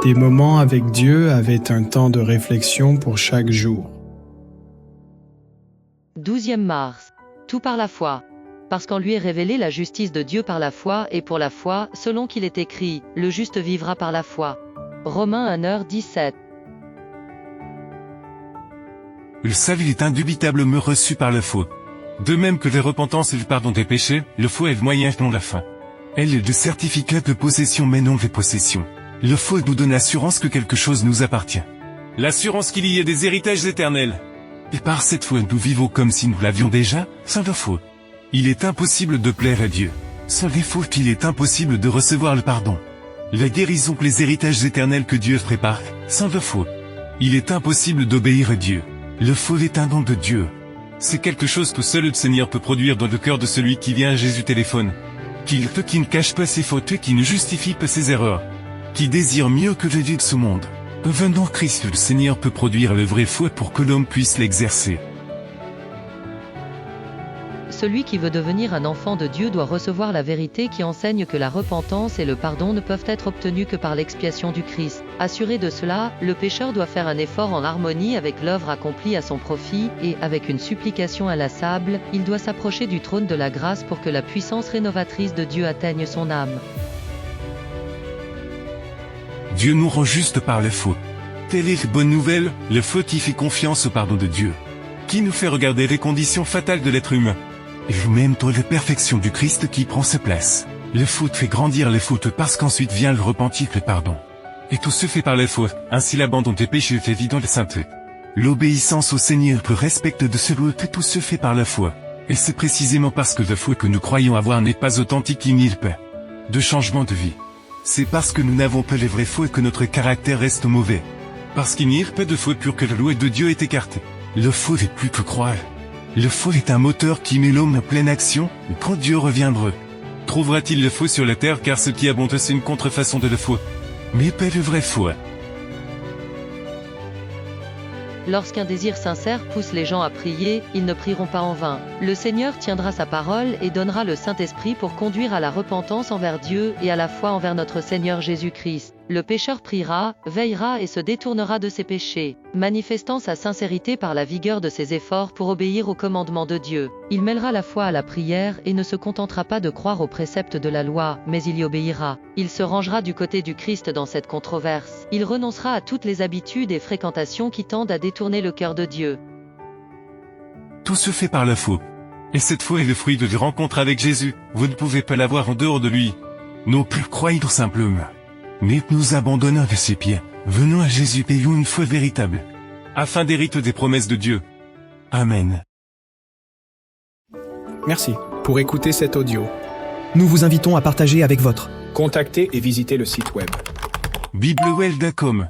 Des moments avec Dieu avaient un temps de réflexion pour chaque jour. 12e mars. Tout par la foi. Parce qu'en lui est révélée la justice de Dieu par la foi et pour la foi, selon qu'il est écrit, le juste vivra par la foi. Romains 1h17. Le salut est indubitablement reçu par la foi. De même que la repentance et le pardon des péchés, le foi est le moyen non la fin. Elle est le certificat de possession mais non de possession. Le foi nous donne l'assurance que quelque chose nous appartient. L'assurance qu'il y ait des héritages éternels. Et par cette foi nous vivons comme si nous l'avions déjà, sans la foi. Il est impossible de plaire à Dieu. Sans les foi il est impossible de recevoir le pardon. La guérison que les héritages éternels que Dieu prépare, sans la foi. Il est impossible d'obéir à Dieu. Le foi est un don de Dieu. C'est quelque chose que seul le Seigneur peut produire dans le cœur de celui qui vient à Jésus téléphone. Qui ne cache pas ses fautes et qui ne justifie pas ses erreurs. Qui désire mieux que le Dieu de ce monde. Venant Christ le Seigneur peut produire le vrai foi pour que l'homme puisse l'exercer. Celui qui veut devenir un enfant de Dieu doit recevoir la vérité qui enseigne que la repentance et le pardon ne peuvent être obtenus que par l'expiation du Christ. Assuré de cela, le pécheur doit faire un effort en harmonie avec l'œuvre accomplie à son profit et, avec une supplication inlassable, il doit s'approcher du trône de la grâce pour que la puissance rénovatrice de Dieu atteigne son âme. Dieu nous rend juste par la foi. Telle est la bonne nouvelle, le foi qui fait confiance au pardon de Dieu. Qui nous fait regarder les conditions fatales de l'être humain. Et vous-même dans la perfection du Christ qui prend sa place. Le foi fait grandir les fautes parce qu'ensuite vient le repentir et le pardon. Et tout se fait par la foi, ainsi l'abandon des péchés fait vivre dans la sainteté. L'obéissance au Seigneur le respect de celui que tout se fait par la foi. Et c'est précisément parce que la foi que nous croyons avoir n'est pas authentique qu'il n'y ait pas de changement de vie. C'est parce que nous n'avons pas les vraies foi que notre caractère reste mauvais. Parce qu'il n'y a pas de foi pure que la loi de Dieu est écartée. Le foi est plus que croire. Le foi est un moteur qui met l'homme en pleine action, et quand Dieu reviendra. Trouvera-t-il le foi sur la terre car ce qui abonde c'est une contrefaçon de la foi. Mais pas de vraie foi. Lorsqu'un désir sincère pousse les gens à prier, ils ne prieront pas en vain. Le Seigneur tiendra sa parole et donnera le Saint-Esprit pour conduire à la repentance envers Dieu et à la foi envers notre Seigneur Jésus-Christ. Le pécheur priera, veillera et se détournera de ses péchés, manifestant sa sincérité par la vigueur de ses efforts pour obéir aux commandements de Dieu. Il mêlera la foi à la prière et ne se contentera pas de croire aux préceptes de la loi, mais il y obéira. Il se rangera du côté du Christ dans cette controverse. Il renoncera à toutes les habitudes et fréquentations qui tendent à détourner le cœur de Dieu. Tout se fait par la foi. Et cette foi est le fruit de la rencontre avec Jésus. Vous ne pouvez pas l'avoir en dehors de lui. Non plus croire simplement. Mais nous abandonnons de ses pieds, venons à Jésus payons une foi véritable, afin d'hériter des promesses de Dieu. Amen. Merci pour écouter cet audio. Nous vous invitons à partager avec votre. Contactez et visitez le site web. biblewell.com